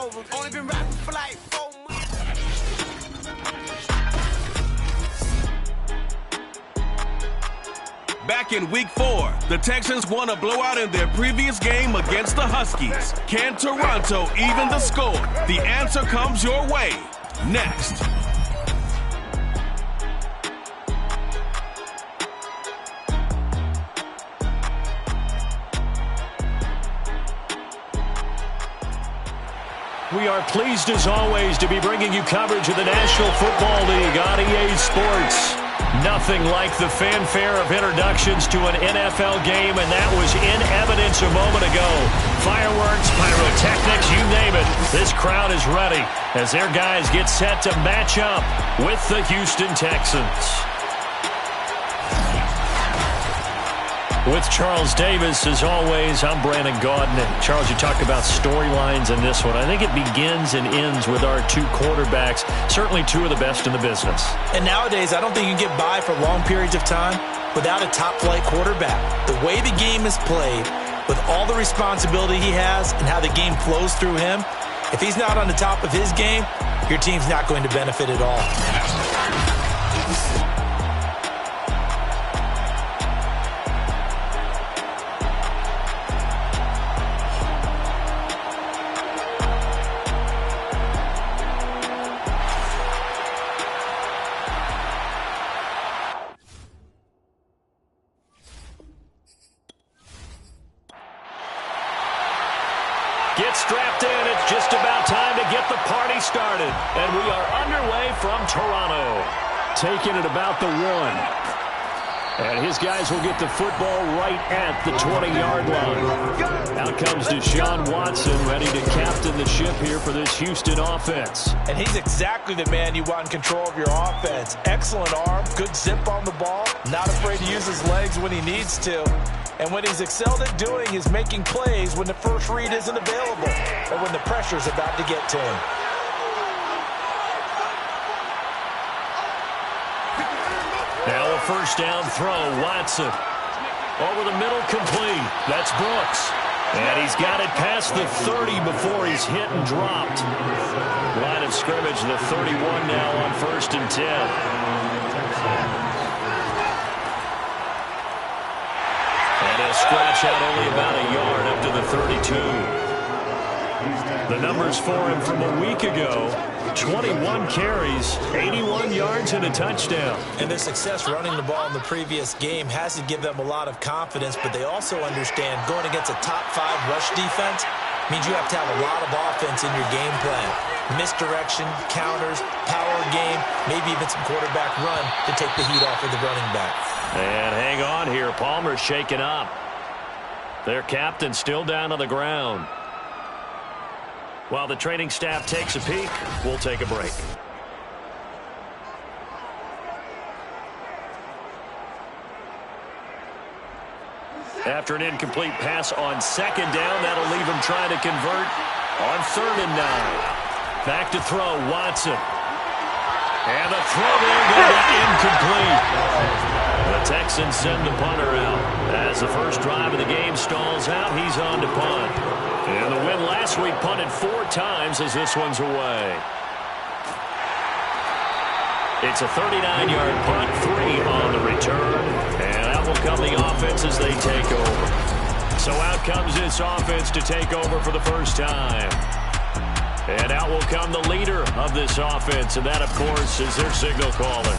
over. Only been rapping for like 4 months. Back in Week 4, the Texans won a blowout in their previous game against the Huskies. Can Toronto even the score? The answer comes your way next. We are pleased as always to be bringing you coverage of the National Football League on EA Sports. Nothing like the fanfare of introductions to an NFL game, and that was in evidence a moment ago. Fireworks, pyrotechnics, you name it. This crowd is ready as their guys get set to match up with the Houston Texans. With Charles Davis, as always, I'm Brandon Gaudin. And Charles, you talk about storylines in this one. I think it begins and ends with our two quarterbacks, certainly two of the best in the business. And nowadays, I don't think you can get by for long periods of time without a top-flight quarterback. The way the game is played, with all the responsibility he has and how the game flows through him, if he's not on the top of his game, your team's not going to benefit at all. Get strapped in. It's just about time to get the party started. And we are underway from Toronto. Taking it about the 1. And his guys will get the football right at the 20-yard line. Out comes Deshaun Watson, ready to captain the ship here for this Houston offense. And he's exactly the man you want in control of your offense. Excellent arm, good zip on the ball, not afraid to use his legs when he needs to. And what he's excelled at doing is making plays when the first read isn't available or when the pressure's about to get to him. Now a first down throw, Watson. Over the middle, complete. That's Brooks. And he's got it past the 30 before he's hit and dropped. Line of scrimmage, the 31 now on 1st and 10. And he'll scratch out only about a yard up to the 32. The numbers for him from a week ago, 21 carries, 81 yards and a touchdown. And their success running the ball in the previous game has to give them a lot of confidence, but they also understand going against a top 5 rush defense means you have to have a lot of offense in your game plan. Misdirection, counters, power game, maybe even some quarterback run to take the heat off of the running back. And hang on here. Palmer's shaken up. Their captain still down on the ground. While the training staff takes a peek, we'll take a break. After an incomplete pass on 2nd down, that'll leave him trying to convert on 3rd and 9. Back to throw, Watson. And the throw there will be incomplete. The Texans send the punter out. As the first drive of the game stalls out, he's on to punt. And the win last week punted 4 times as this one's away. It's a 39-yard punt, 3 on the return. And out will come the offense as they take over. So out comes this offense to take over for the first time. And out will come the leader of this offense, and that, of course, is their signal caller.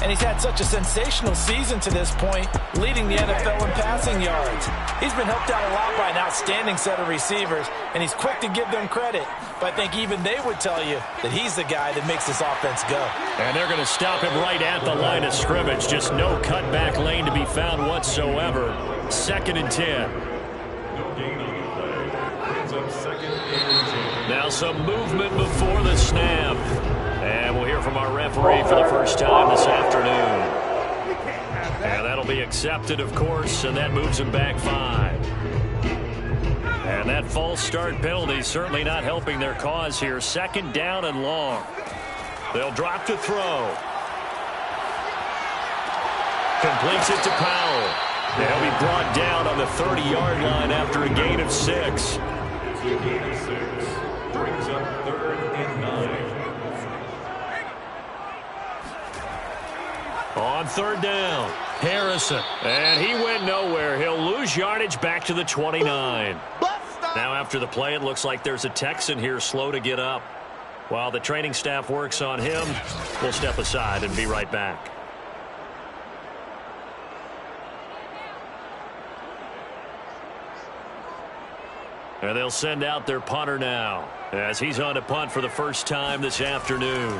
And he's had such a sensational season to this point, leading the NFL in passing yards. He's been helped out a lot by an outstanding set of receivers, and he's quick to give them credit. But I think even they would tell you that he's the guy that makes this offense go. And they're going to stop him right at the line of scrimmage. Just no cutback lane to be found whatsoever. 2nd and 10. Now some movement before the snap. And we'll hear from our referee for the first time this afternoon. And that'll be accepted, of course, and that moves him back 5. And that false start penalty certainly not helping their cause here. 2nd down and long. They'll drop to throw. Completes it to Powell. They'll be brought down on the 30-yard line after a gain of 6. Brings up third down. Harrison. And he went nowhere. He'll lose yardage back to the 29. Now after the play, it looks like there's a Texan here slow to get up. While the training staff works on him, we'll step aside and be right back. And they'll send out their punter now as he's on to punt for the first time this afternoon.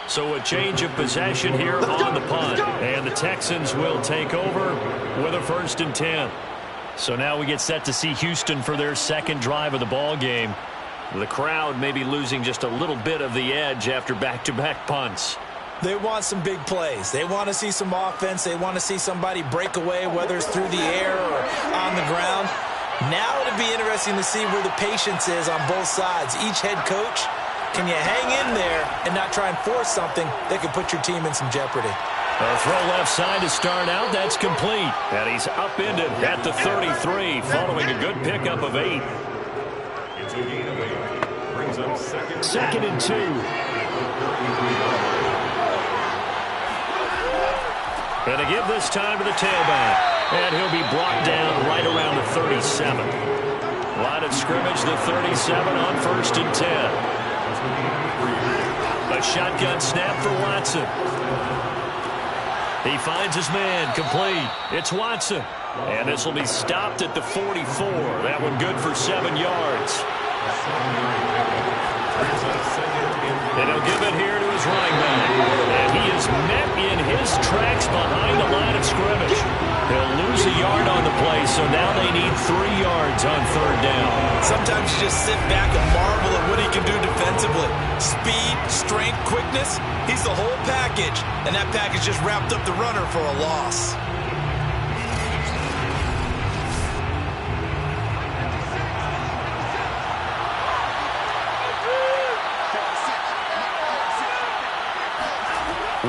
So a change of possession here on the punt. And the Texans will take over with a 1st and 10. So now we get set to see Houston for their second drive of the ball game. The crowd may be losing just a little bit of the edge after back-to-back punts. They want some big plays. They want to see some offense. They want to see somebody break away, whether it's through the air or on the ground. Now it'll be interesting to see where the patience is on both sides. Each head coach, can you hang in there and not try and force something that could put your team in some jeopardy? A throw left side to start out. That's complete. And he's upended at the 33 following a good pickup of 8. It's a gain of 8. Brings up second and 2. And to give this time to the tailback. And he'll be brought down right around the 37. Line of scrimmage, the 37 on 1st and 10. A shotgun snap for Watson. He finds his man, complete. It's Watson. And this will be stopped at the 44. That one good for 7 yards. And he'll give it here to his running back. And he is met in his tracks behind the line of scrimmage. He'll lose a yard on the play, so now they need 3 yards on 3rd down. Sometimes you just sit back and marvel at what he can do defensively. Speed, strength, quickness, he's the whole package. And that package just wrapped up the runner for a loss.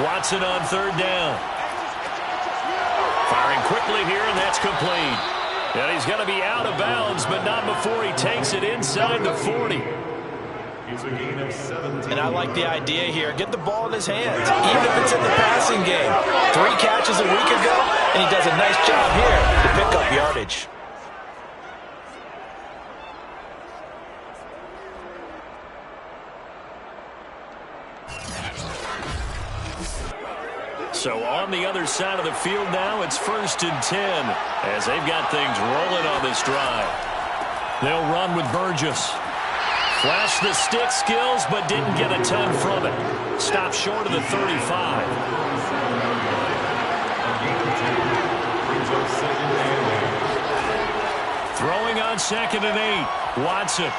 Watson on 3rd down. Firing quickly here, and that's complete. And he's going to be out of bounds, but not before he takes it inside the 40. It's a gain of 17. And I like the idea here. Get the ball in his hands, even if it's in the passing game. 3 catches a week ago, and he does a nice job here to pick up yardage. So on the other side of the field now, it's 1st and 10 as they've got things rolling on this drive. They'll run with Burgess. Flashed the stick skills, but didn't get a ton from it. Stopped short of the 35. Throwing on 2nd and 8. Watson.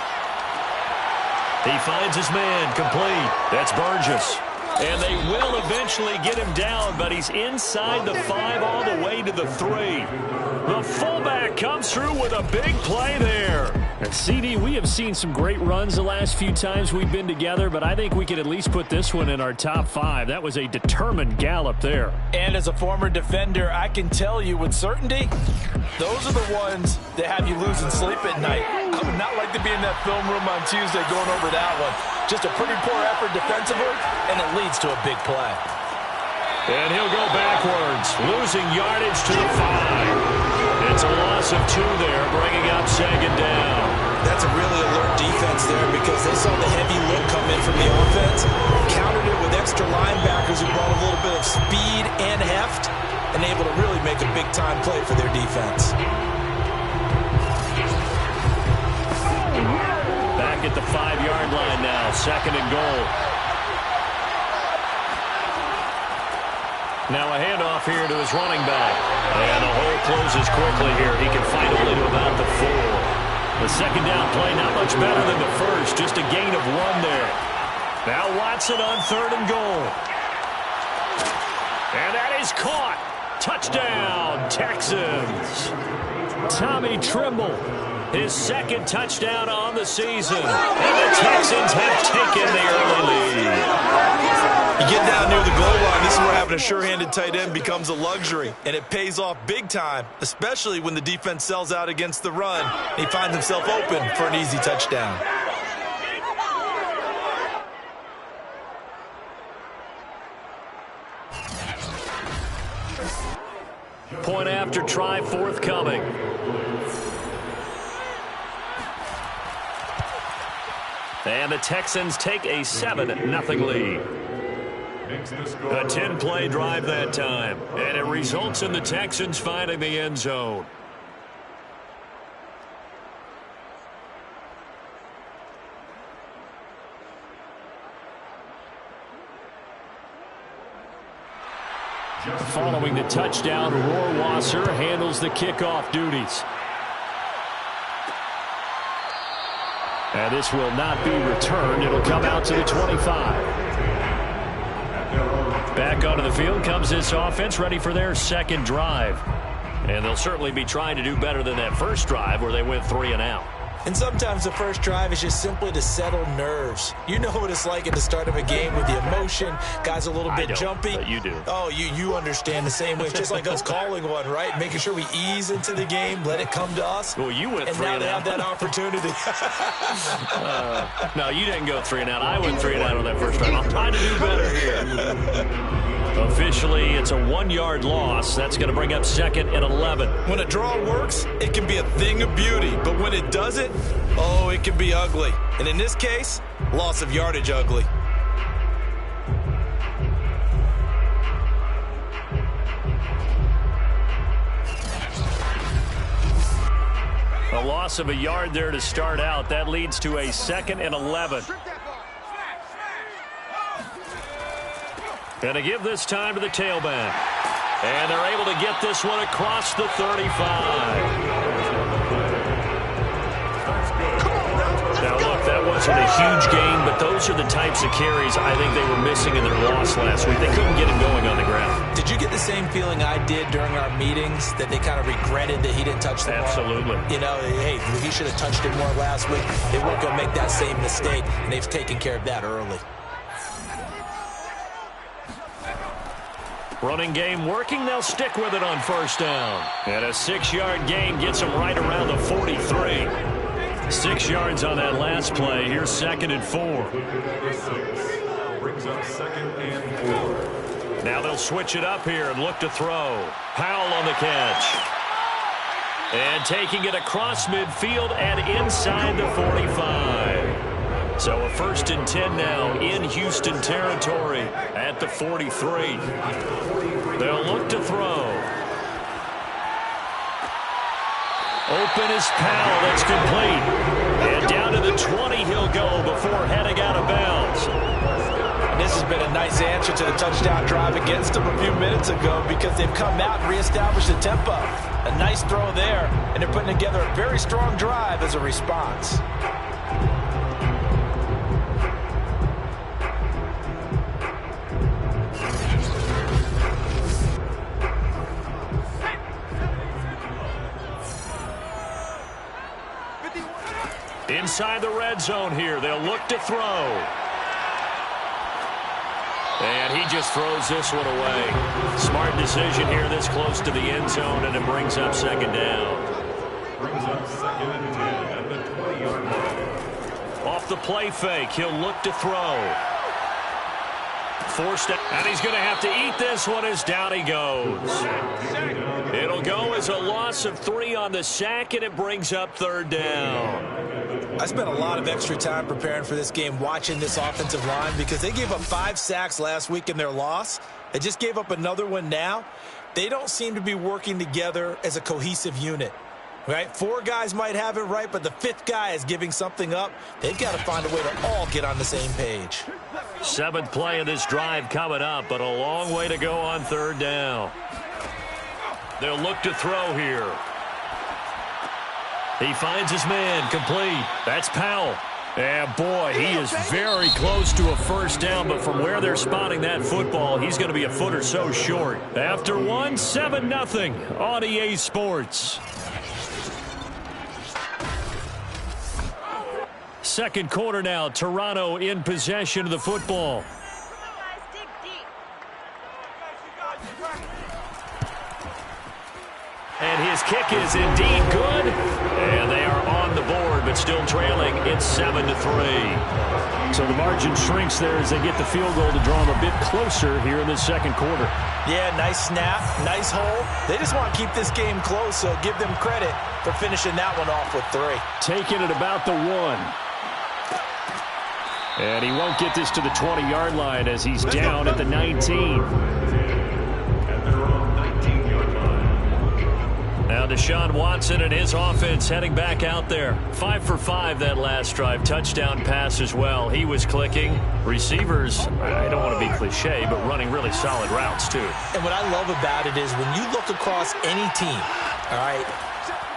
He finds his man, complete. That's Burgess. And they will eventually get him down, but he's inside the 5 all the way to the 3. The fullback comes through with a big play there. And CD, we have seen some great runs the last few times we've been together, but I think we could at least put this one in our top 5. That was a determined gallop there. And as a former defender, I can tell you with certainty, those are the ones that have you losing sleep at night. I would not like to be in that film room on Tuesday going over that one. Just a pretty poor effort defensively, and it leads to a big play. And he'll go backwards, losing yardage to the 5. It's a loss of 2 there, bringing up 2nd down. That's a really alert defense there because they saw the heavy look come in from the offense, countered it with extra linebackers who brought a little bit of speed and heft, and able to really make a big-time play for their defense. Back at the 5-yard line now, 2nd and goal. Now a handoff here to his running back. And the hole closes quickly here. He can find only to about the 4. The 2nd down play not much better than the first. Just a gain of 1 there. Now Watson on 3rd and goal. And that is caught. Touchdown, Texans. Tommy Trimble, his 2nd touchdown on the season. And the Texans have taken the early lead. You get down near the goal line, this is where having a sure-handed tight end becomes a luxury, and it pays off big time, especially when the defense sells out against the run. He finds himself open for an easy touchdown. Point after try forthcoming. And the Texans take a 7-0 lead. A 10-play drive that time. And it results in the Texans finding the end zone. Following the touchdown, Rohrwasser handles the kickoff duties. And this will not be returned. It'll come out to the 25. Back onto the field comes this offense, ready for their second drive. And they'll certainly be trying to do better than that first drive where they went 3 and out. And sometimes the first drive is just simply to settle nerves. You know what it's like at the start of a game with the emotion. Guys a little bit jumpy. But you do. Oh, you understand the same way. It's just like us calling one, right? Making sure we ease into the game, let it come to us. Well, you went 3 and out. And now they have that opportunity. No, you didn't go 3 and out. I went 3 and out on that first drive. I'm trying to do better here. Officially, it's a 1-yard loss. That's going to bring up 2nd and 11. When a draw works, it can be a thing of beauty. But when it doesn't, oh, it can be ugly. And in this case, loss of yardage ugly. A loss of a yard there to start out. That leads to a 2nd and 11. Going to give this time to the tailback. And they're able to get this one across the 35. Now, look, that wasn't a huge gain, but those are the types of carries I think they were missing in their loss last week. They couldn't get him going on the ground. Did you get the same feeling I did during our meetings, that they kind of regretted that he didn't touch the ball? Absolutely. You know, hey, he should have touched it more last week. They weren't going to make that same mistake, and they've taken care of that early. Running game working. They'll stick with it on first down. And a 6-yard gain gets them right around the 43. 6 yards on that last play. Here's 2nd and 4. Brings up 2nd and 4. Now they'll switch it up here and look to throw. Powell on the catch. And taking it across midfield and inside the 45. So a 1st and 10 now in Houston territory at the 43. They'll look to throw. Open is Powell. That's complete. And down to the 20 he'll go before heading out of bounds. And this has been a nice answer to the touchdown drive against them a few minutes ago, because they've come out and reestablished the tempo. A nice throw there, and they're putting together a very strong drive as a response. Inside the red zone here, they'll look to throw. And he just throws this one away. Smart decision here this close to the end zone, and it brings up 2nd down. Brings up 2nd and 10 at the 20-yard line. Off the play fake, he'll look to throw. Forced it, and he's going to have to eat this one as down he goes. It'll go as a loss of 3 on the sack, and it brings up 3rd down. I spent a lot of extra time preparing for this game, watching this offensive line, because they gave up 5 sacks last week in their loss. They just gave up another one now. They don't seem to be working together as a cohesive unit, right? 4 guys might have it right, but the 5th guy is giving something up. They've got to find a way to all get on the same page. 7th play of this drive coming up, but a long way to go on 3rd down. They'll look to throw here. He finds his man, complete. That's Powell. And boy, he is very close to a first down, but from where they're spotting that football, he's going to be a foot or so short. After one, 7-0 on EA Sports. Second quarter now, Toronto in possession of the football. And his This kick is indeed good. And they are on the board, but still trailing. It's 7-3. So the margin shrinks there as they get the field goal to draw them a bit closer here in the second quarter. Yeah, nice snap, nice hole. They just want to keep this game close, so give them credit for finishing that one off with 3. Taking it about the 1. And he won't get this to the 20-yard line as he's down at the 19. At their own 19-yard line. Now Deshaun Watson and his offense heading back out there. 5 for 5 that last drive. Touchdown pass as well. He was clicking. Receivers, I don't want to be cliche, but running really solid routes too. And what I love about it is when you look across any team, all right,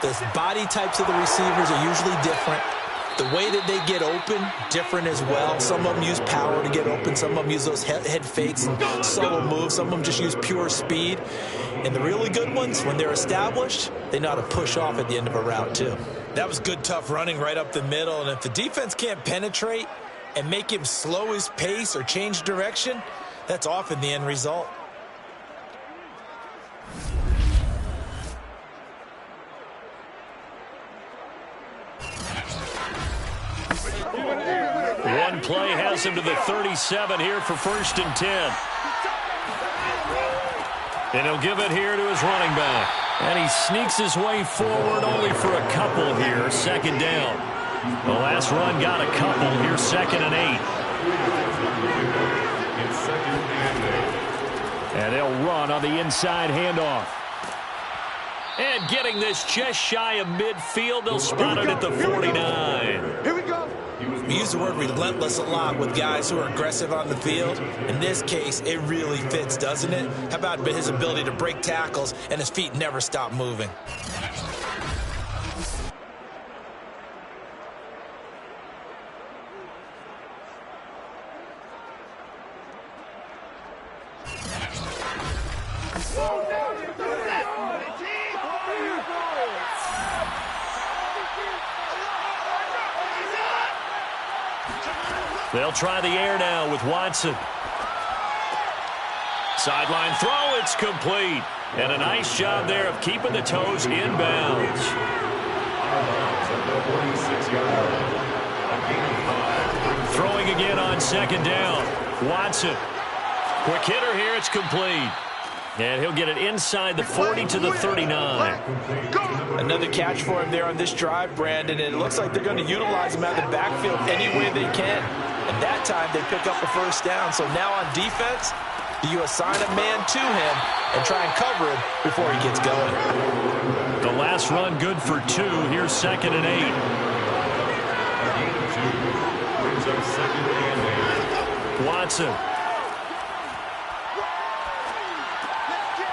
the body types of the receivers are usually different. The way that they get open, different as well. Some of them use power to get open. Some of them use those head fakes and subtle moves. Some of them just use pure speed. And the really good ones, when they're established, they know how to push off at the end of a route too. That was good, tough running right up the middle. And if the defense can't penetrate and make him slow his pace or change direction, that's often the end result. One play has him to the 37 here for 1st and 10. And he'll give it here to his running back. And he sneaks his way forward only for a couple here. 2nd down. The last run got a couple. Here's 2nd and 8. It's 2nd and 8. And they'll run on the inside handoff. And getting this just shy of midfield. They'll spot it at the 49. Here we go. We use the word relentless a lot with guys who are aggressive on the field. In this case, it really fits, doesn't it? How about his ability to break tackles and his feet never stop moving? They'll try the air now with Watson. Sideline throw, it's complete. And a nice job there of keeping the toes inbounds. Throwing again on 2nd down. Watson. Quick hitter here, it's complete. And he'll get it inside the 40 to the 39. Another catch for him there on this drive, Brandon, and it looks like they're going to utilize him out of the backfield any way they can. And that time they pick up a 1st down. So now on defense, you assign a man to him and try and cover him before he gets going. The last run good for 2. Here's 2nd and 8. Watson.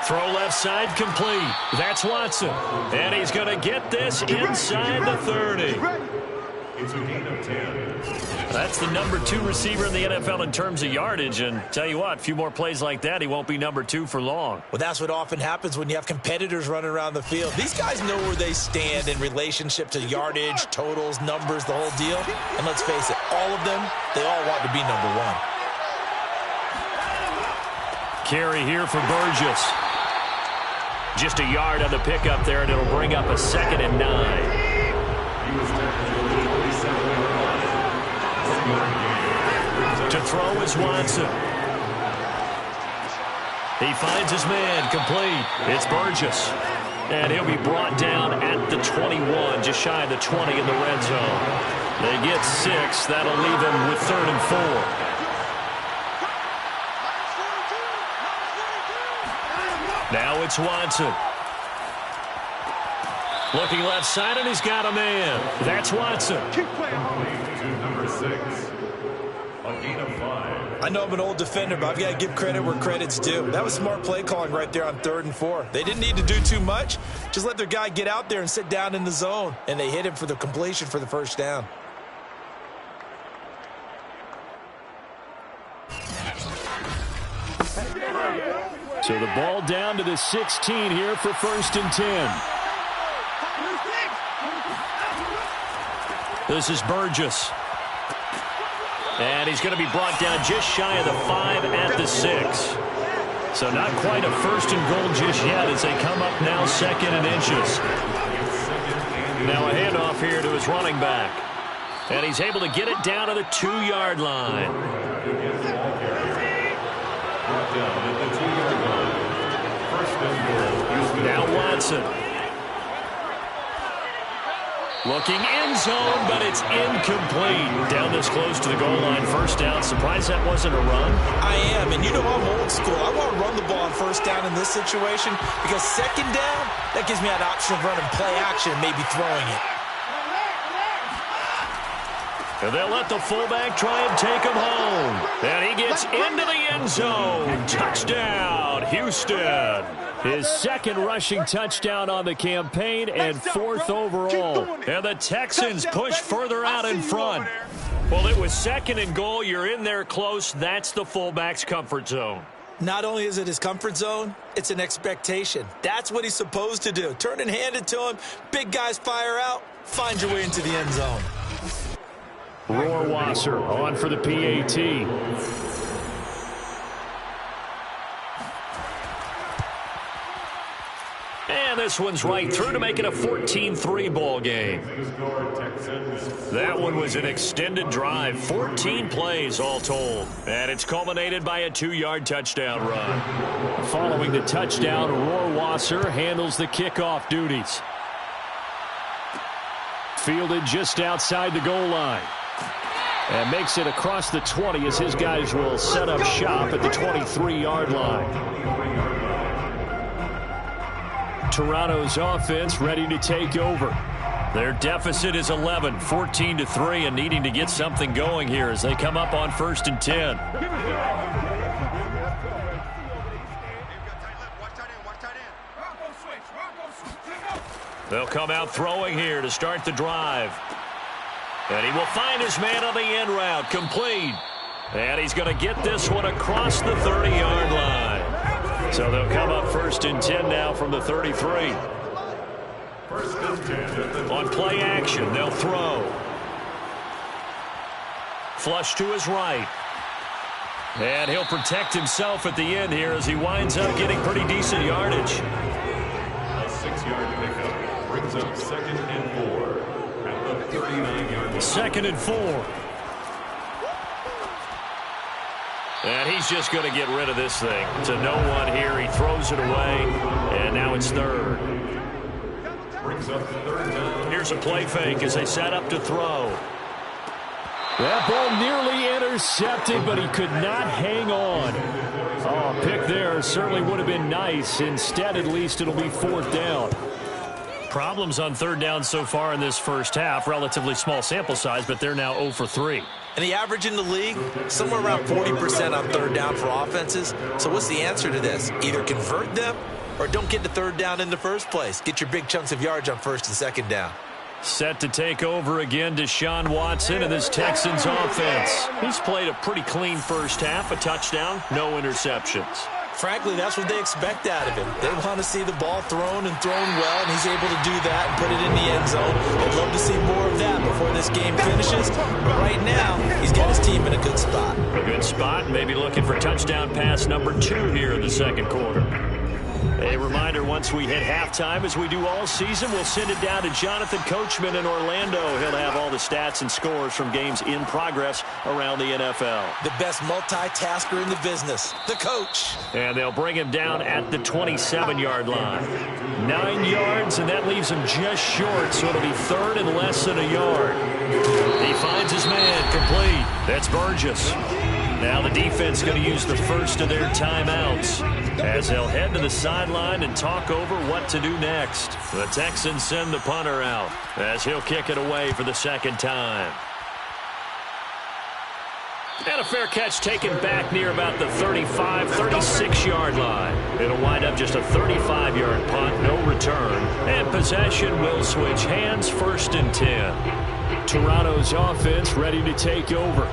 Throw left side complete. That's Watson. And he's going to get this inside the 30. It's a gain of 10. That's the number 2 receiver in the NFL in terms of yardage. And tell you what, a few more plays like that, he won't be number 2 for long. Well, that's what often happens when you have competitors running around the field. These guys know where they stand in relationship to yardage, totals, numbers, the whole deal. And let's face it, all of them, they all want to be number 1. Carry here for Burgess. Just a yard on the pickup there, and it'll bring up a 2nd and 9. To throw is Watson. He finds his man, complete. It's Burgess. And he'll be brought down at the 21, just shy of the 20 in the red zone. They get 6. That'll leave him with 3rd and 4. Now it's Watson. Looking left side, and he's got a man. That's Watson. To number 6. A gain of 5. I know I'm an old defender, but I've got to give credit where credit's due. That was smart play calling right there on 3rd and 4. They didn't need to do too much. Just let their guy get out there and sit down in the zone. And they hit him for the completion for the 1st down. So the ball down to the 16 here for 1st and 10. This is Burgess. And he's going to be brought down just shy of the 5 at the 6. So not quite a 1st and goal just yet as they come up now 2nd and inches. Now a handoff here to his running back. And he's able to get it down to the 2-yard line. Now Watson. Looking end zone, but it's incomplete. Down this close to the goal line, 1st down. Surprised that wasn't a run? I am, and you know I'm old school. I want to run the ball on 1st down in this situation because 2nd down, that gives me that option of running play action and maybe throwing it. And they'll let the fullback try and take him home. And he gets into the end zone. Touchdown, Houston. His 2nd rushing touchdown on the campaign and 4th overall. And the Texans push further out in front. Well, it was 2nd and goal. You're in there close. That's the fullback's comfort zone. Not only is it his comfort zone, it's an expectation. That's what he's supposed to do. Turn and hand it to him. Big guys fire out. Find your way into the end zone. Rohrwasser on for the PAT. And this one's right through to make it a 14-3 ball game. That one was an extended drive, 14 plays all told. And it's culminated by a 2-yard touchdown run. Following the touchdown, Rohrwasser handles the kickoff duties. Fielded just outside the goal line. And makes it across the 20 as his guys will set up shop at the 23-yard line. Toronto's offense ready to take over. Their deficit is 11, 14-3, and needing to get something going here as they come up on 1st and 10. They'll come out throwing here to start the drive. And he will find his man on the end route, complete. And he's going to get this one across the 30-yard line. So they'll come up 1st and 10 now from the 33. On play action, they'll throw. Flush to his right. And he'll protect himself at the end here as he winds up getting pretty decent yardage. A 6-yard pickup brings up 2nd and 4 at the 39-yard line. 2nd and 4. And he's just going to get rid of this thing. To no one here. He throws it away. And now it's 3rd. Brings up 3rd down. Here's a play fake as they set up to throw. That ball nearly intercepted, but he could not hang on. Oh, pick there certainly would have been nice. Instead, at least, it'll be 4th down. Problems on 3rd down so far in this first half. Relatively small sample size, but they're now 0 for 3. And the average in the league, somewhere around 40% on 3rd down for offenses. So what's the answer to this? Either convert them or don't get to 3rd down in the first place. Get your big chunks of yards on 1st and 2nd down. Set to take over again, Deshaun Watson and this Texans offense. He's played a pretty clean first half, a touchdown, no interceptions. Frankly, that's what they expect out of him. They want to see the ball thrown and thrown well, and he's able to do that and put it in the end zone. I'd love to see more of that before this game finishes. But right now, he's got his team in a good spot. A good spot, maybe looking for touchdown pass number 2 here in the 2nd quarter. A reminder, once we hit halftime, as we do all season, we'll send it down to Jonathan Coachman in Orlando. He'll have all the stats and scores from games in progress around the NFL. The best multitasker in the business, the coach. And they'll bring him down at the 27-yard line. 9 yards, and that leaves him just short, so it'll be 3rd and less than a yard. He finds his man, complete. That's Burgess. Now the defense going to use the first of their timeouts as they'll head to the sideline and talk over what to do next. The Texans send the punter out as he'll kick it away for the 2nd time. And a fair catch taken back near about the 35, 36-yard line. It'll wind up just a 35-yard punt, no return. And possession will switch hands, 1st and 10. Toronto's offense ready to take over.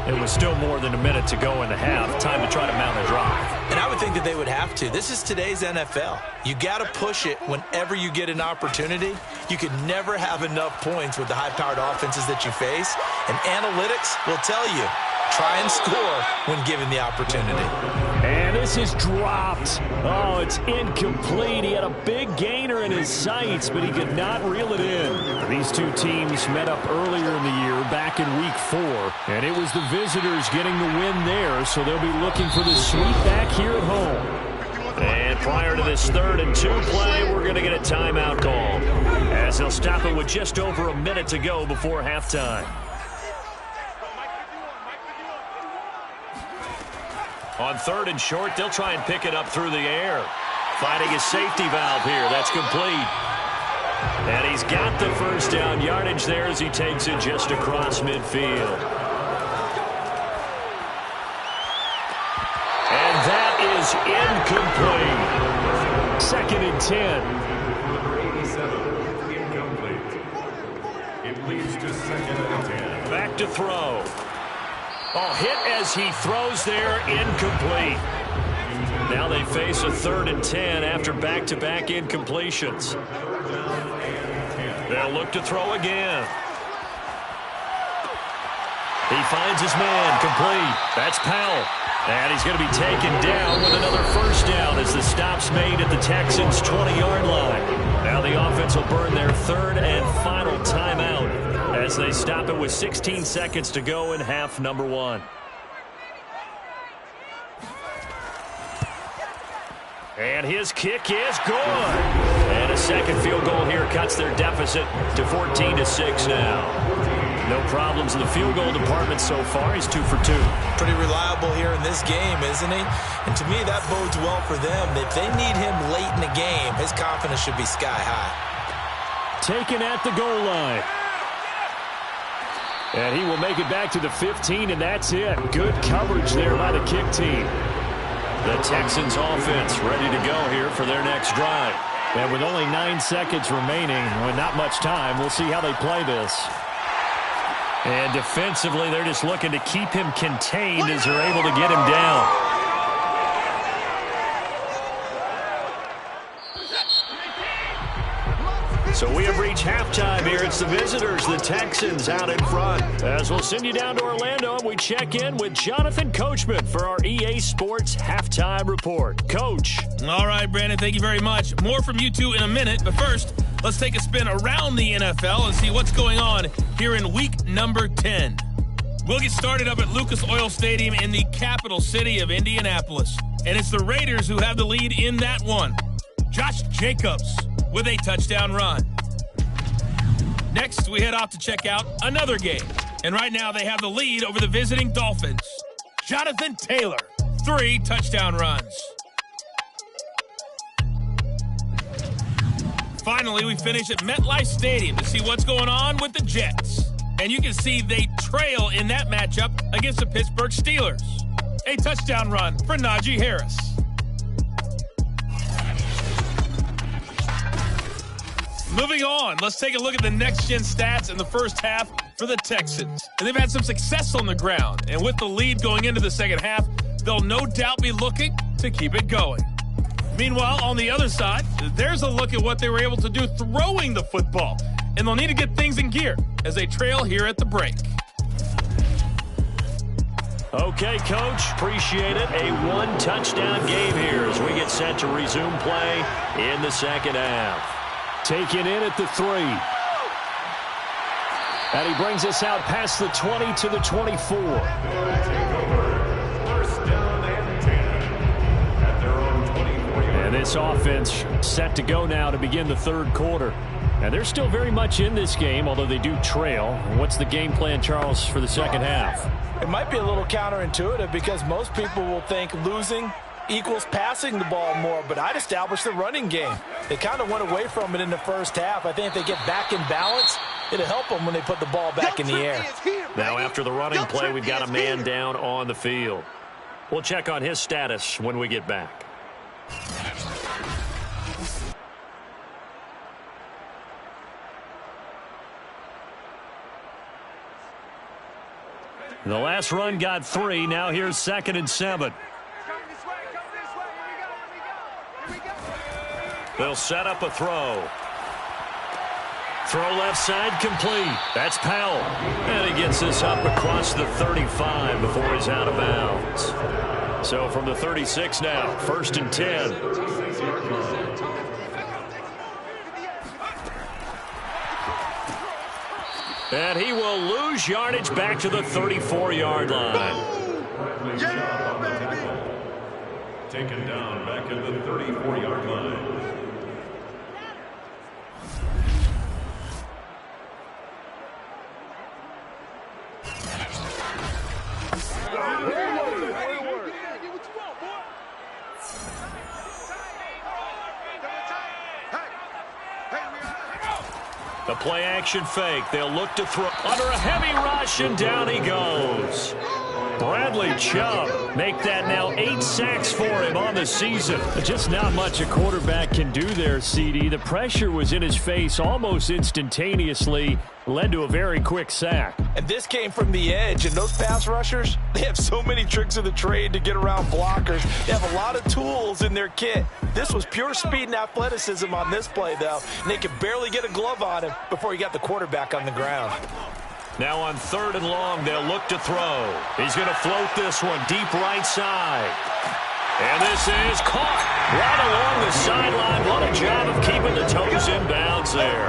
It was still more than a minute to go in the half. Time to try to mount a drive. And I would think that they would have to. This is today's NFL. You got to push it whenever you get an opportunity. You can never have enough points with the high-powered offenses that you face. And analytics will tell you, try and score when given the opportunity. And This is dropped. Oh, it's incomplete. He had a big gainer in his sights, but he could not reel it in. These two teams met up earlier in the year, back in Week 4, and it was the visitors getting the win there, so they'll be looking for the sweep back here at home. And prior to this 3rd and 2 play, we're going to get a timeout call, as they'll stop it with just over a minute to go before halftime. On 3rd and short, they'll try and pick it up through the air. Finding his safety valve here. That's complete. And he's got the first down yardage there as he takes it just across midfield. And that is incomplete. 2nd and 10. Number 87, incomplete. It leads to 2nd and 10. Back to throw. Oh, hit as he throws there, incomplete. Now they face a 3rd and 10 after back-to-back incompletions. They'll look to throw again. He finds his man, complete. That's Powell. And he's going to be taken down with another first down as the stop's made at the Texans' 20-yard line. Now the offense will burn their 3rd and final timeout as they stop it with 16 seconds to go in half number 1. And his kick is good. And a second field goal here cuts their deficit to 14-6 now. No problems in the field goal department so far. He's 2 for 2. Pretty reliable here in this game, isn't he? And to me, that bodes well for them. If they need him late in the game, his confidence should be sky high. Taken at the goal line. And he will make it back to the 15, and that's it. Good coverage there by the kick team. The Texans offense ready to go here for their next drive. And with only 9 seconds remaining, with not much time, we'll see how they play this. And defensively, they're just looking to keep him contained as they're able to get him down. So we have reached halftime here. It's the visitors, the Texans, out in front. As we'll send you down to Orlando, and we check in with Jonathan Coachman for our EA Sports Halftime Report. Coach. All right, Brandon, thank you very much. More from you two in a minute, but first, let's take a spin around the NFL and see what's going on here in week number 10. We'll get started up at Lucas Oil Stadium in the capital city of Indianapolis. And it's the Raiders who have the lead in that one. Josh Jacobs with a touchdown run. Next, we head off to check out another game. And right now, they have the lead over the visiting Dolphins. Jonathan Taylor, 3 touchdown runs. Finally, we finish at MetLife Stadium to see what's going on with the Jets. And you can see they trail in that matchup against the Pittsburgh Steelers. A touchdown run for Najee Harris. Moving on, let's take a look at the next-gen stats in the first half for the Texans. And they've had some success on the ground. And with the lead going into the second half, they'll no doubt be looking to keep it going. Meanwhile, on the other side, there's a look at what they were able to do throwing the football. And they'll need to get things in gear as they trail here at the break. Okay, Coach, appreciate it. A 1-touchdown game here as we get set to resume play in the second half. Taken in at the 3. And he brings us out past the 20 to the 24. First down and 10 at their own 24-yard. And this offense set to go now to begin the 3rd quarter. And they're still very much in this game, although they do trail. What's the game plan, Charles, for the second half? It might be a little counterintuitive because most people will think losing equals passing the ball more, but I'd establish the running game. They kind of went away from it in the first half. I think if they get back in balance, it'll help them when they put the ball back in the air. Now after the running play, we've got a man down on the field. We'll check on his status when we get back. The last run got 3. Now here's 2nd and 7. They'll set up a throw. Throw left side complete. That's Powell. And he gets this up across the 35 before he's out of bounds. So from the 36 now, 1st and 10. And he will lose yardage back to the 34-yard line. Taken down back at the 34-yard line. The play-action fake. They'll look to throw under a heavy rush, and down he goes. Bradley Chubb make that now 8 sacks for him on the season. Just not much a quarterback can do there, CD. The pressure was in his face almost instantaneously, led to a very quick sack. And this came from the edge, and those pass rushers, they have so many tricks of the trade to get around blockers. They have a lot of tools in their kit. This was pure speed and athleticism on this play, though, and they could barely get a glove on him before he got the quarterback on the ground. Now on 3rd and long, they'll look to throw. He's going to float this one deep right side. And this is caught right along the sideline. What a job of keeping the toes in bounds there.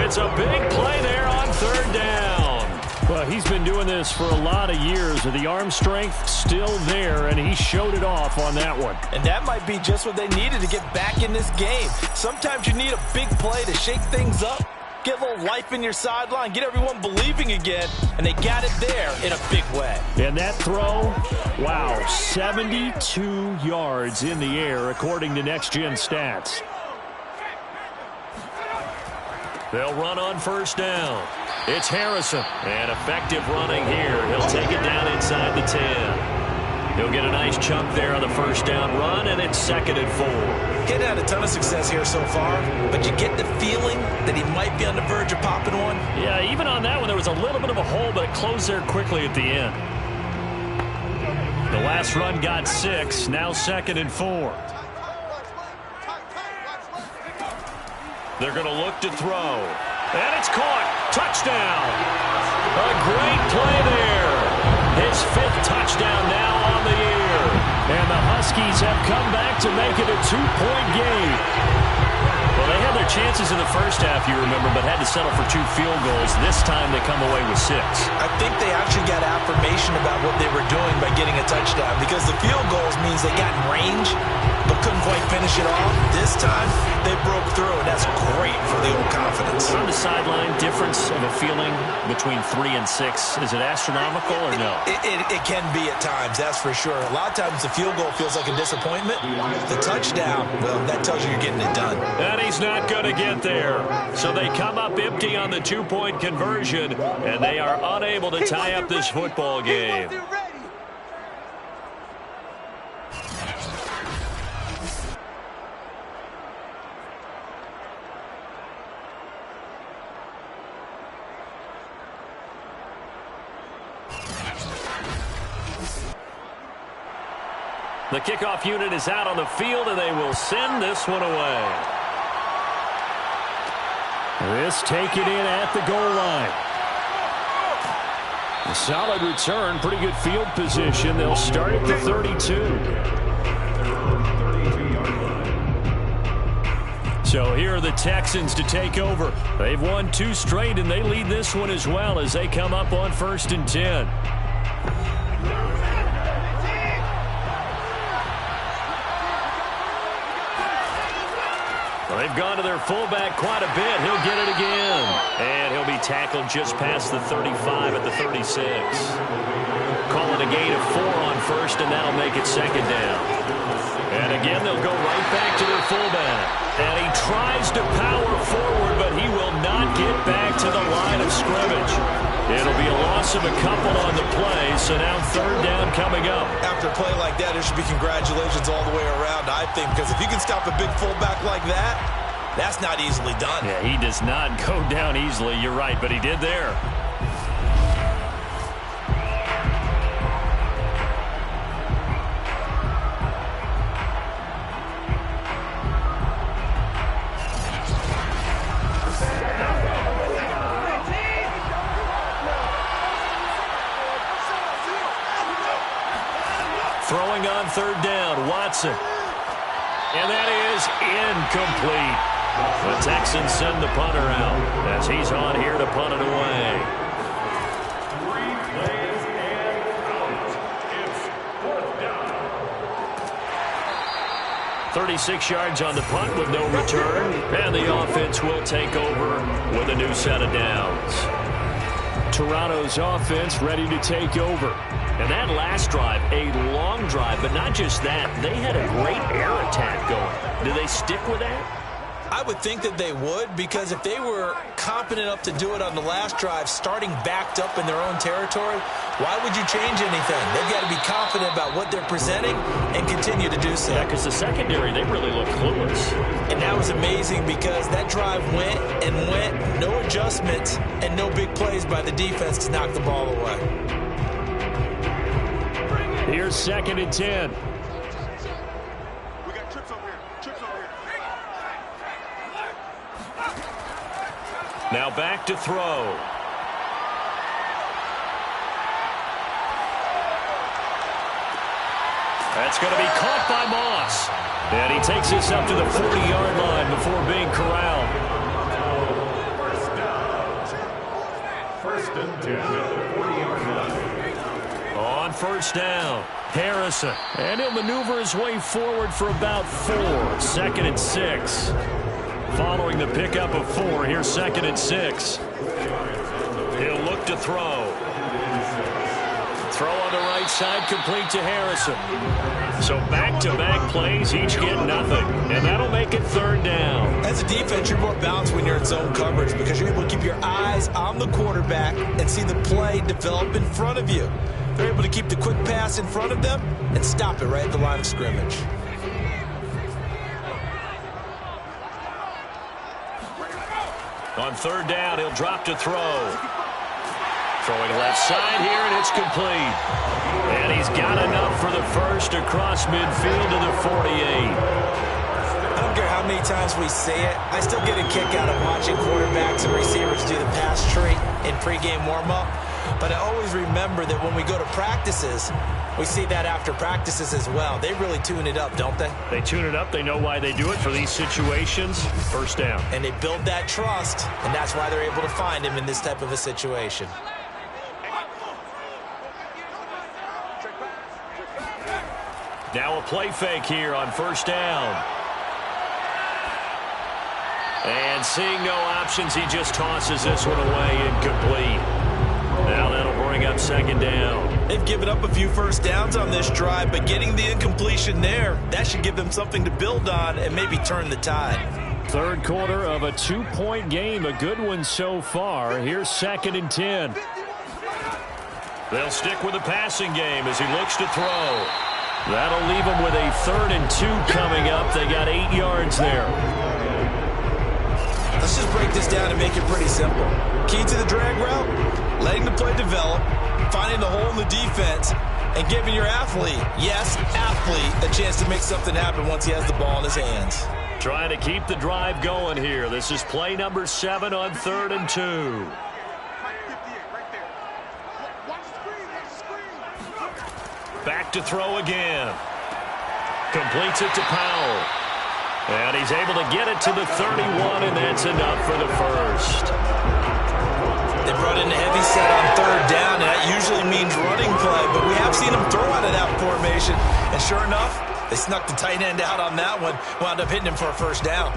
It's a big play there on 3rd down. Well, he's been doing this for a lot of years. The arm strength still there, and he showed it off on that one. And that might be just what they needed to get back in this game. Sometimes you need a big play to shake things up. Get a little life in your sideline, get everyone believing again, and they got it there in a big way. And that throw, wow, 72 yards in the air, according to Next Gen Stats. They'll run on 1st down. It's Harrison, and effective running here. He'll take it down inside the 10. He'll get a nice chunk there on the 1st down run, and it's 2nd and 4. He's had a ton of success here so far, but you get the feeling that he might be on the verge of popping one. Yeah, even on that one, there was a little bit of a hole, but it closed there quickly at the end. The last run got 6, now 2nd and 4. They're going to look to throw, and it's caught. Touchdown. A great play there. His 5th touchdown now on the year. And the Huskies have come back to make it a 2-point game. Well, they had their chances in the first half, you remember, but had to settle for 2 field goals. This time they come away with 6. I think they actually got affirmation about what they were doing by getting a touchdown, because the field goals means they got in range but couldn't quite finish it off. This time they broke through, and that's great for the old confidence. On the sideline, difference of a feeling between 3 and 6. Is it astronomical or no? It can be at times, that's for sure. A lot of times the field goal feels like a disappointment. The touchdown, well, that tells you you're getting it done. And he's not going to get there. So they come up empty on the 2-point conversion, and they are unable to tie up this football game. The kickoff unit is out on the field, and they will send this one away. This taken in at the goal line. A solid return, pretty good field position. They'll start at the 32. So here are the Texans to take over. They've won 2 straight, and they lead this one as well as they come up on 1st and 10. They've gone to their fullback quite a bit. He'll get it again. And he'll be tackled just past the 35 at the 36. Call it a gain of 4 on 1st, and that'll make it 2nd down. And again, they'll go right back to their fullback. And he tries to power forward, but he will not get back to the line of scrimmage. It'll be a loss of a couple on the play, so now 3rd down coming up. After a play like that, there should be congratulations all the way around, I think, because if you can stop a big fullback like that, that's not easily done. Yeah, he does not go down easily, you're right, but he did there. Throwing on third down, Watson. And that is incomplete. The Texans send the punter out as he's on here to punt it away. 3 plays and out. It's 4th down. 36 yards on the punt with no return. And the offense will take over with a new set of downs. Toronto's offense ready to take over. And that last drive, a long drive, but not just that. They had a great air attack going. Do they stick with that? I would think that they would, because if they were competent enough to do it on the last drive, starting backed up in their own territory, why would you change anything? They've got to be confident about what they're presenting and continue to do so. Yeah, because the secondary, they really look clueless. And that was amazing because that drive went and went, no adjustments, and no big plays by the defense to knock the ball away. Here's 2nd and 10. We got trips over here. Trips over here. Now back to throw. That's going to be caught by Moss. And he takes this up to the 40-yard line before being corralled. 1st and 10 at the 40-yard line. On 1st down, Harrison. And he'll maneuver his way forward for about 4. 2nd and 6. Following the pickup of 4, here's 2nd and 6. He'll look to throw. Throw on the right side, complete to Harrison. So back-to-back plays, each get nothing. And that'll make it 3rd down. As a defense, you're more balanced when you're in zone coverage because you're able to keep your eyes on the quarterback and see the play develop in front of you. They're able to keep the quick pass in front of them and stop it right at the line of scrimmage. On 3rd down, he'll drop to throw. Throwing left side here, and it's complete. And he's got enough for the first across midfield to the 48. I don't care how many times we say it, I still get a kick out of watching quarterbacks and receivers do the pass tree in pregame warm-up. But I always remember that when we go to practices, we see that after practices as well. They really tune it up, don't they? They tune it up. They know why they do it for these situations. 1st down. And they build that trust, and that's why they're able to find him in this type of a situation. Now a play fake here on 1st down. And seeing no options, he just tosses this one away, incomplete. Now that'll bring up 2nd down. They've given up a few 1st downs on this drive, but getting the incompletion there, that should give them something to build on and maybe turn the tide. 3rd quarter of a 2-point game, a good one so far. Here's 2nd and 10. They'll stick with the passing game as he looks to throw. That'll leave him with a 3rd and 2 coming up. They got 8 yards there. Let's just break this down and make it pretty simple. Key to the drag route, letting the play develop, finding the hole in the defense, and giving your athlete, yes, athlete, a chance to make something happen once he has the ball in his hands. Trying to keep the drive going here. This is play number 7 on 3rd and 2. Back to throw again. Completes it to Powell. And he's able to get it to the 31, and that's enough for the first. They brought in a heavy set on 3rd down, and that usually means running play, but we have seen them throw out of that formation, and sure enough, they snuck the tight end out on that one, wound up hitting him for a 1st down.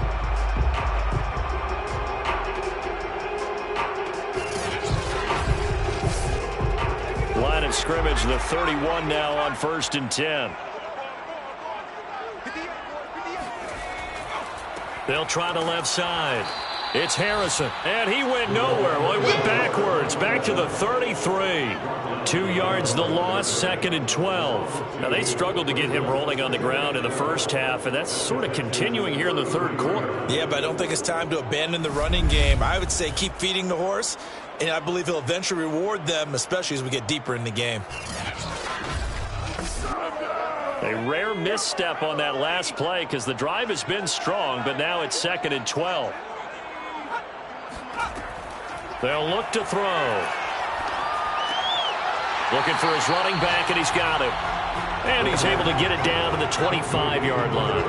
Line of scrimmage, the 31 now on 1st and 10. They'll try the left side. It's Harrison, and he went nowhere. Well, he went backwards, back to the 33. 2 yards the loss, 2nd and 12. Now, they struggled to get him rolling on the ground in the first half, and that's sort of continuing here in the 3rd quarter. Yeah, but I don't think it's time to abandon the running game. I would say keep feeding the horse, and I believe he'll eventually reward them, especially as we get deeper in the game. A rare misstep on that last play because the drive has been strong, but now it's 2nd and 12. They'll look to throw. Looking for his running back, and he's got him. And he's able to get it down to the 25-yard line.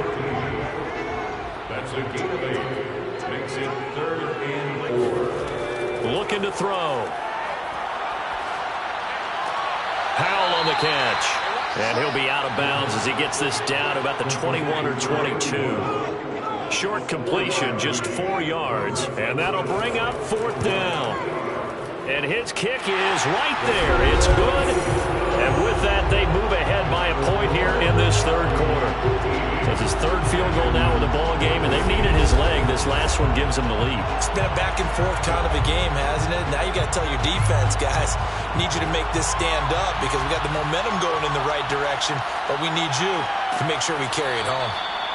That's a gain of 8. Makes it 3rd and 4. Looking to throw. Howell on the catch. And he'll be out of bounds as he gets this down to about the 21 or 22. Short completion, just 4 yards. And that'll bring up 4th down. And his kick is right there. It's good. And with that, they move ahead by a point here in this 3rd quarter. So it's his 3rd field goal now in the ball game, and they've needed his leg. This last one gives him the lead. It's been a back-and-forth kind of a game, hasn't it? Now you got to tell your defense, guys, need you to make this stand up because we got the momentum going in the right direction, but we need you to make sure we carry it home.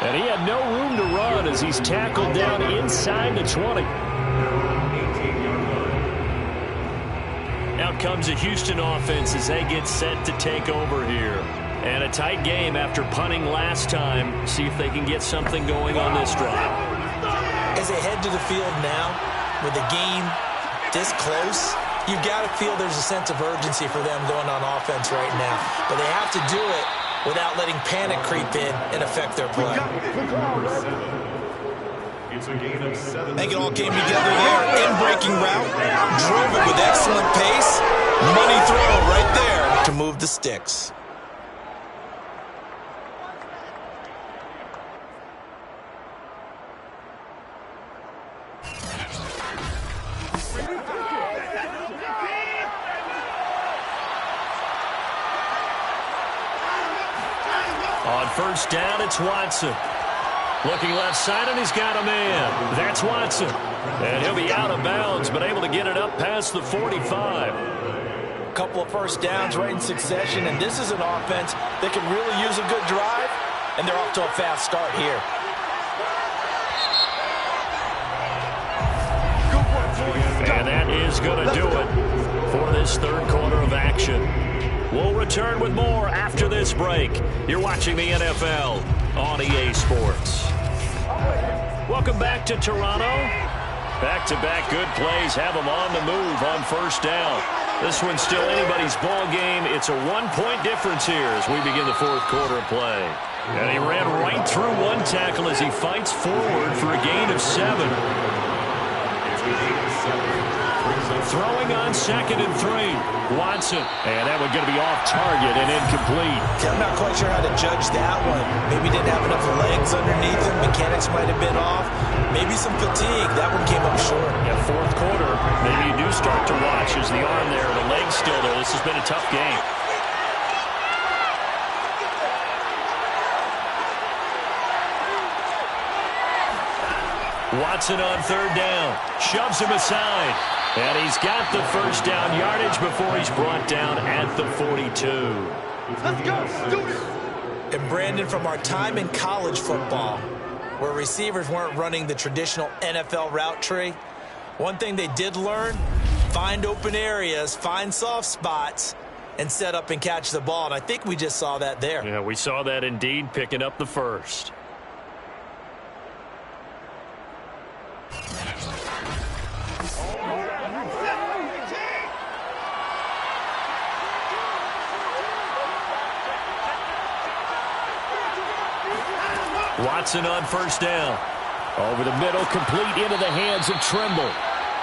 And he had no room to run as he's tackled down inside the 20. Out comes the Houston offense as they get set to take over here. And a tight game after punting last time. See if they can get something going on this drive. As they head to the field now, with the game this close, you've got to feel there's a sense of urgency for them going on offense right now. But they have to do it without letting panic creep in and affect their play. It's a gain of 7. I think it all came together there. In-breaking route. Drove it with excellent pace. Money throw right there to move the sticks. On 1st down, it's Watson. Looking left side, and he's got a man. That's Watson. And he'll be out of bounds, but able to get it up past the 45. A couple of 1st downs right in succession, and this is an offense that can really use a good drive, and they're off to a fast start here. And that is going to do it for this 3rd quarter of action. We'll return with more after this break. You're watching the NFL on EA Sports. Welcome back to Toronto. Back-to-back good plays have them on the move on 1st down. This one's still anybody's ball game. It's a 1-point difference here as we begin the 4th quarter of play. And he ran right through one tackle as he fights forward for a gain of 7. Throwing on 2nd and 3. Watson. And that one going to be off target and incomplete. I'm not quite sure how to judge that one. Maybe didn't have enough legs underneath him. Mechanics might have been off. Maybe some fatigue. That one came up short. Yeah, 4th quarter. Maybe you do start to watch as the arm there, the leg's still there. This has been a tough game. Watson on 3rd down. Shoves him aside. And he's got the 1st down yardage before he's brought down at the 42. Let's go. Do it. And Brandon, from our time in college football, where receivers weren't running the traditional NFL route tree, one thing they did learn, find open areas, find soft spots, and set up and catch the ball. And I think we just saw that there. Yeah, we saw that indeed, picking up the 1st. Watson on 1st down. Over the middle, complete into the hands of Trimble.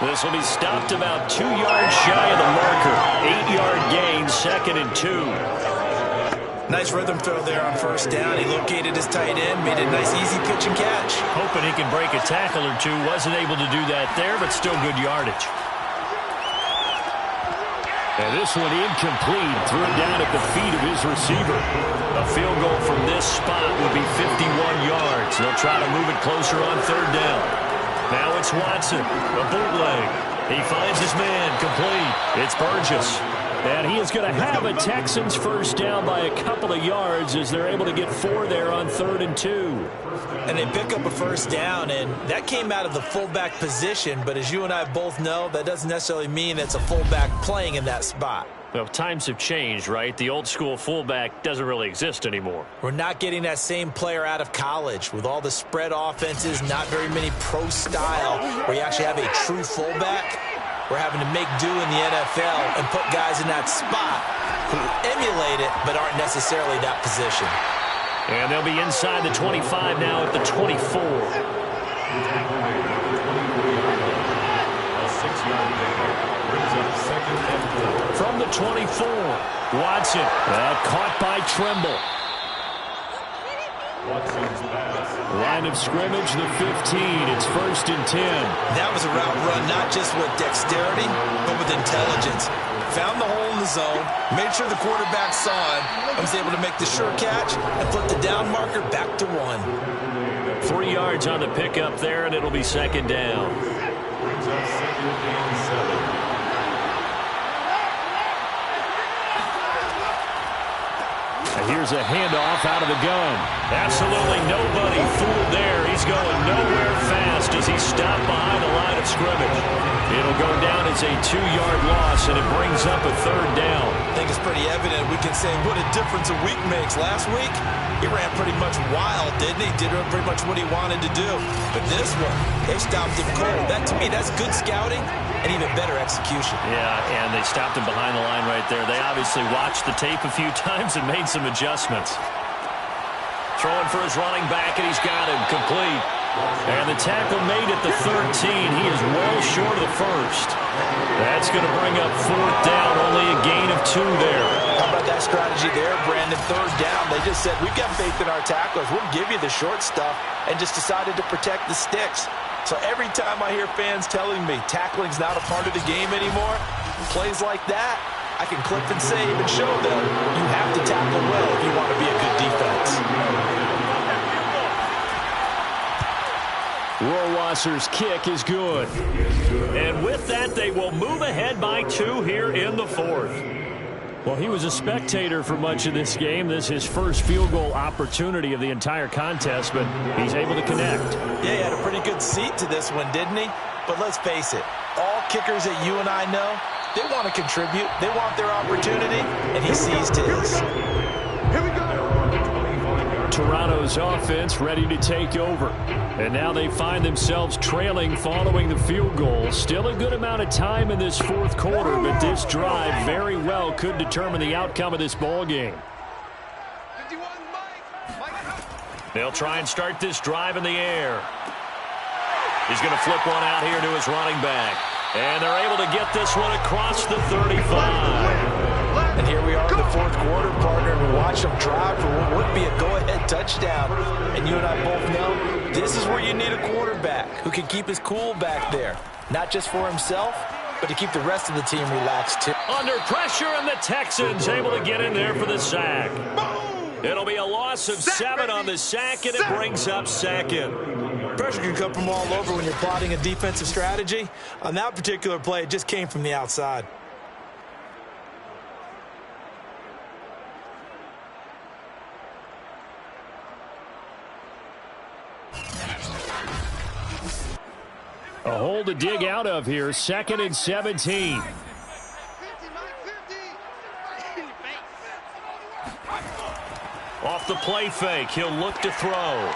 This will be stopped about 2 yards shy of the marker. 8-yard gain, 2nd and 2. Nice rhythm throw there on 1st down. He located his tight end, made a nice easy pitch and catch. Hoping he can break a tackle or two. Wasn't able to do that there, but still good yardage. And this one incomplete. Threw it down at the feet of his receiver. A field goal from this spot would be 51 yards. They'll try to move it closer on 3rd down. Now it's Watson, a bootleg. He finds his man, complete. It's Burgess. And he is going to have a Texans 1st down by a couple of yards as they're able to get 4 there on 3rd and 2. And they pick up a 1st down, and that came out of the fullback position. But as you and I both know, that doesn't necessarily mean it's a fullback playing in that spot. Well, times have changed, right? The old school fullback doesn't really exist anymore. We're not getting that same player out of college with all the spread offenses, not very many pro style where you actually have a true fullback. we're having to make do in the NFL and put guys in that spot who emulate it but aren't necessarily that position. And they'll be inside the 25 now at the 24. From the 24, Watson. Caught by Trimble. Line of scrimmage, the 15. It's 1st and 10. That was a route run, not just with dexterity, but with intelligence. Found the hole in the zone, made sure the quarterback saw it, and was able to make the sure catch and put the down marker back to 1. 3 yards on the pickup there, and it'll be 2nd down. Brings up 2nd and 7. Here's a handoff out of the gun. Absolutely nobody fooled there. He's going nowhere fast as he's stopped behind the line of scrimmage. It'll go down as a 2-yard loss, and it brings up a 3rd down. I think it's pretty evident. We can say what a difference a week makes. Last week, he ran pretty much wild, didn't he? Did pretty much what he wanted to do. But this one, they stopped him cold. That, to me, that's good scouting and even better execution. Yeah, and they stopped him behind the line right there. They obviously watched the tape a few times and made some adjustments. Throwing for his running back, and he's got him complete. And the tackle made at the 13. He is well short of the 1st. That's going to bring up 4th down. Only a gain of 2 there. How about that strategy there, Brandon? 3rd down. They just said, we've got faith in our tacklers. We'll give you the short stuff, and just decided to protect the sticks. So every time I hear fans telling me tackling's not a part of the game anymore, plays like that, I can clip and save and show them you have to tackle well if you want to be a good defense. Rohrwasser's kick is good. And with that, they will move ahead by 2 here in the 4th. Well, he was a spectator for much of this game. This is his first field goal opportunity of the entire contest, but he's able to connect. Yeah, he had a pretty good seat to this one, didn't he? But let's face it, all kickers that you and I know, they want to contribute. They want their opportunity, and he seized his. Here we go. Toronto's offense ready to take over. And now they find themselves trailing following the field goal. Still a good amount of time in this 4th quarter, but this drive very well could determine the outcome of this ball game. They'll try and start this drive in the air. He's going to flip one out here to his running back. And they're able to get this one across the 35. And here we are in the 4th quarter, partner, and we watch them drive for what would be a go-ahead touchdown. And you and I both know this is where you need a quarterback who can keep his cool back there. Not just for himself, but to keep the rest of the team relaxed, too. Under pressure, and the Texans able to get in there for the sack. It'll be a loss of 7 on the sack, and it brings up 2nd. Pressure can come from all over when you're plotting a defensive strategy. On that particular play, it just came from the outside. A hole to dig out of here. 2nd and 17. Off the play fake, he'll look to throw.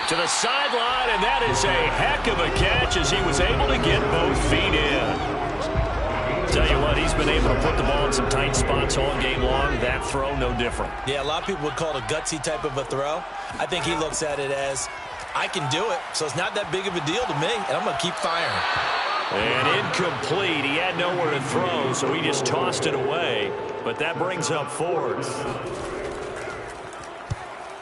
To the sideline, and that is a heck of a catch as he was able to get both feet in. Tell you what, he's been able to put the ball in some tight spots all game long. That throw, no different. Yeah, a lot of people would call it a gutsy type of a throw. I think he looks at it as, I can do it, so it's not that big of a deal to me, and I'm going to keep firing. And incomplete. He had nowhere to throw, so he just tossed it away. But that brings up 4th.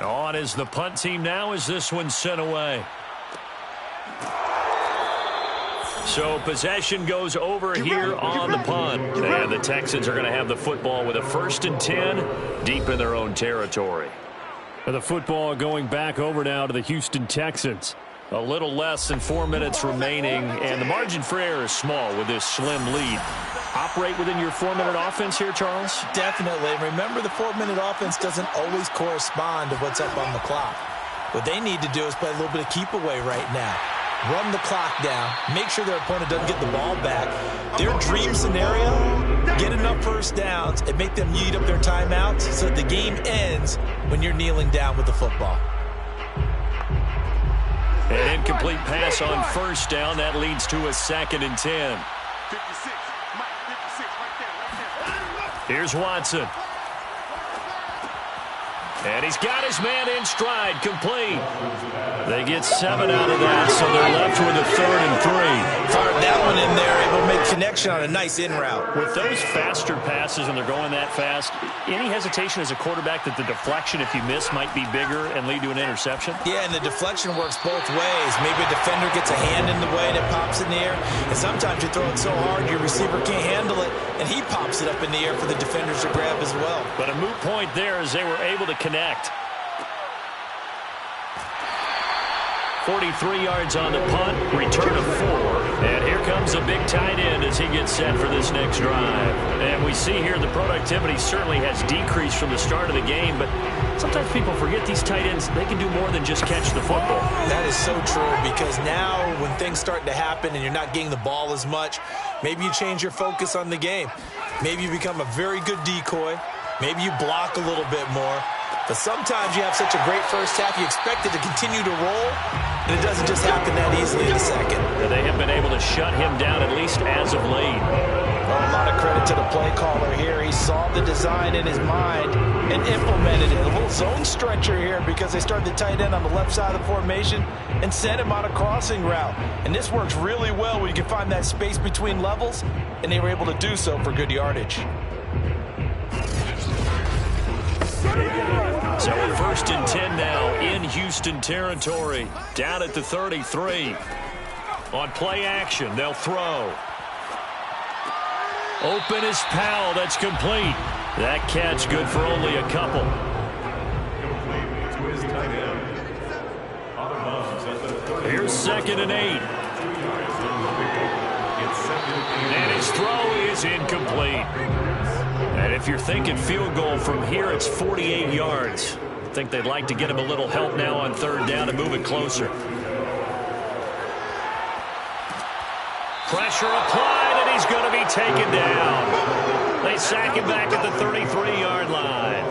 On is the punt team now as this one's sent away. So possession goes over here on the punt. And the Texans are going to have the football with a 1st and 10 deep in their own territory. The football going back over now to the Houston Texans. A little less than 4 minutes remaining, and the margin for error is small with this slim lead. Operate within your 4-minute offense here, Charles? Definitely. Remember, the 4-minute offense doesn't always correspond to what's up on the clock. What they need to do is play a little bit of keep away right now. Run the clock down. Make sure their opponent doesn't get the ball back. Their dream scenario, get enough first downs and make them eat up their timeouts so that the game ends when you're kneeling down with the football. An incomplete pass on first down. That leads to a 2nd and 10. Here's Watson. And he's got his man in stride, complete. They get 7 out of that, so they're left with a 3rd and 3. Fired that one in there, able to make connection on a nice in route. With those faster passes and they're going that fast, any hesitation as a quarterback that the deflection, if you miss, might be bigger and lead to an interception? Yeah, and the deflection works both ways. Maybe a defender gets a hand in the way and it pops in the air, and sometimes you throw it so hard your receiver can't handle it, and he pops it up in the air for the defenders to grab as well. But a moot point there as they were able to connect. 43 yards on the punt, return of 4. And here comes a big tight end as he gets set for this next drive. And we see here the productivity certainly has decreased from the start of the game, but sometimes people forget these tight ends, they can do more than just catch the football. That is so true, because now when things start to happen and you're not getting the ball as much, maybe you change your focus on the game. Maybe you become a very good decoy. Maybe you block a little bit more. But sometimes you have such a great first half, you expect it to continue to roll, and it doesn't just happen that easily in the second. And they have been able to shut him down, at least as of late. Well, a lot of credit to the play caller here. He saw the design in his mind and implemented it. A little zone stretcher here because they started the tight end on the left side of the formation and sent him on a crossing route. And this works really well when you can find that space between levels, and they were able to do so for good yardage. So a 1st and 10 now in Houston territory. Down at the 33. On play action, they'll throw. Open is Powell. That's complete. That catch good for only a couple. Here's 2nd and 8. And his throw is incomplete. And if you're thinking field goal from here, it's 48 yards. I think they'd like to get him a little help now on 3rd down and move it closer. Pressure applied, and he's going to be taken down. They sack him back at the 33-yard line.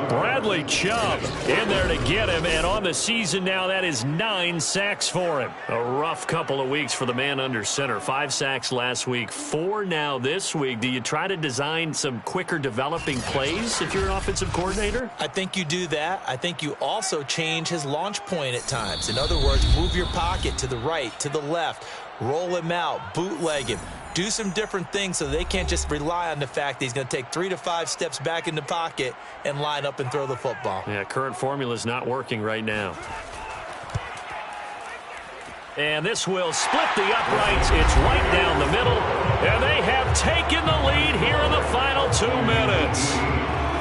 Bradley Chubb in there to get him, and on the season now, that is 9 sacks for him. A rough couple of weeks for the man under center. 5 sacks last week, 4 now this week. Do you try to design some quicker developing plays if you're an offensive coordinator? I think you do that. I think you also change his launch point at times. In other words, move your pocket to the right, to the left, roll him out, bootleg him. Do some different things so they can't just rely on the fact that he's going to take 3 to 5 steps back in the pocket and line up and throw the football. Yeah, current formula is not working right now. And this will split the uprights. It's right down the middle. And they have taken the lead here in the final 2 minutes.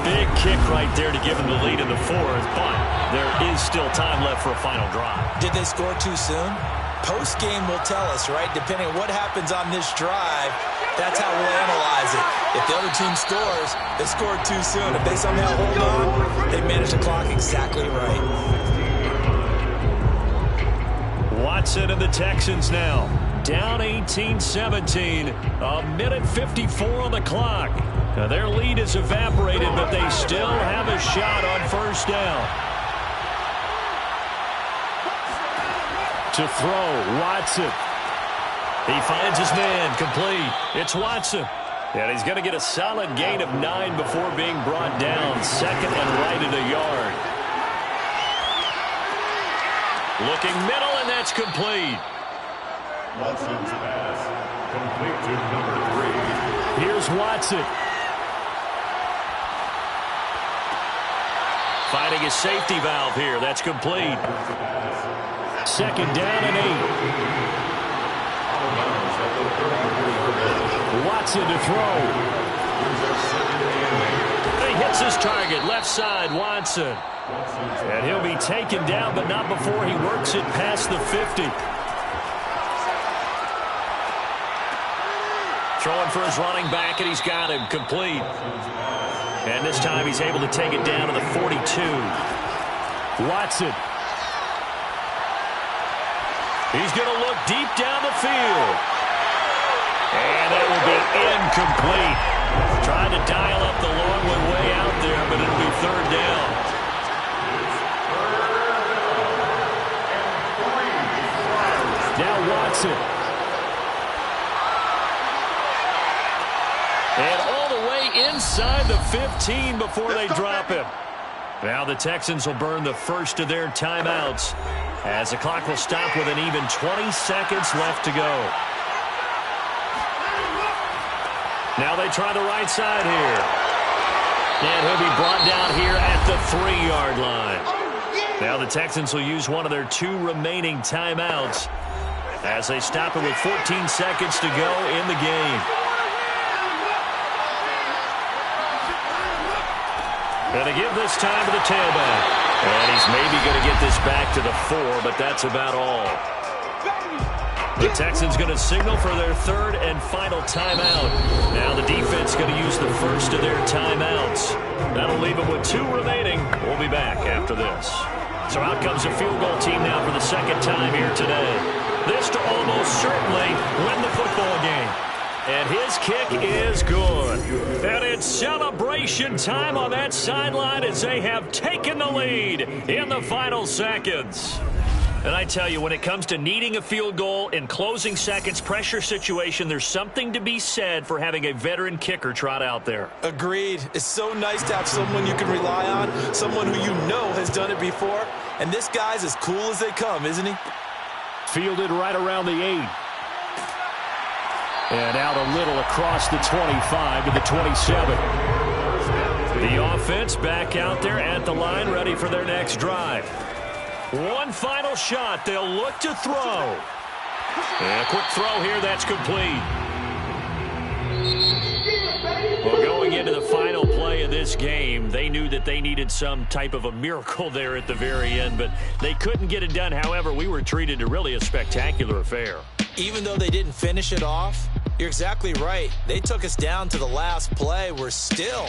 Big kick right there to give them the lead in the 4th, but there is still time left for a final drive. Did they score too soon? Post-game will tell us, right? Depending on what happens on this drive, that's how we'll analyze it. If the other team scores, they scored too soon. If they somehow hold on, they manage the clock exactly right. Watson and the Texans now down 18-17. A minute 54 on the clock. Now their lead is evaporated, but they still have a shot on 1st down. To throw, Watson. He finds his man, complete. It's Watson. And he's going to get a solid gain of 9 before being brought down. 2nd and right at a yard. Looking middle, and that's complete. Watson's pass, complete to number 3. Here's Watson. Finding a safety valve here. That's complete. 2nd down and 8. Watson to throw. He hits his target, left side, Watson. And he'll be taken down, but not before he works it past the 50. Throwing for his running back, and he's got him complete. And this time he's able to take it down to the 42. Watson. He's going to look deep down the field. And that will be incomplete. Trying to dial up the long one way out there, but it'll be 3rd down. inside the 15 before they drop him. Now the Texans will burn the first of their timeouts as the clock will stop with an even 20 seconds left to go. Now they try the right side here. And he'll be brought down here at the 3-yard line. Now the Texans will use one of their 2 remaining timeouts as they stop it with 14 seconds to go in the game. And to give this time to the tailback. And he's maybe going to get this back to the 4, but that's about all. The Texans going to signal for their 3rd and final timeout. Now the defense going to use the first of their timeouts. That'll leave them with 2 remaining. We'll be back after this. So out comes a field goal team now for the 2nd time here today. This to almost certainly win the football game. And his kick is good. And it's celebration time on that sideline as they have taken the lead in the final seconds. And I tell you, when it comes to needing a field goal in closing seconds, pressure situation, there's something to be said for having a veteran kicker trot out there. Agreed. It's so nice to have someone you can rely on, someone who you know has done it before. And this guy's as cool as they come, isn't he? Fielded right around the 8. And out a little across the 25 to the 27. The offense back out there at the line, ready for their next drive. One final shot. They'll look to throw. And a quick throw here. That's complete. Well, going into the final play of this game, they knew that they needed some type of a miracle there at the very end, but they couldn't get it done. However, we were treated to really a spectacular affair. Even though they didn't finish it off, you're exactly right. They took us down to the last play. We're still,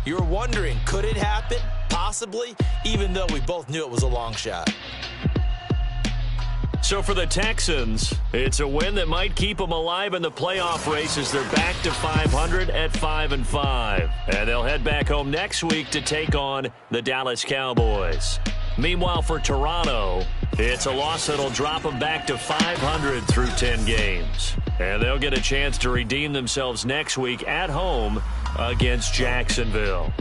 you're wondering, could it happen? Possibly, even though we both knew it was a long shot. So for the Texans, it's a win that might keep them alive in the playoff race as they're back to 500 at 5-5. And they'll head back home next week to take on the Dallas Cowboys. Meanwhile, for Toronto, it's a loss that'll drop them back to 500 through 10 games. And they'll get a chance to redeem themselves next week at home against Jacksonville.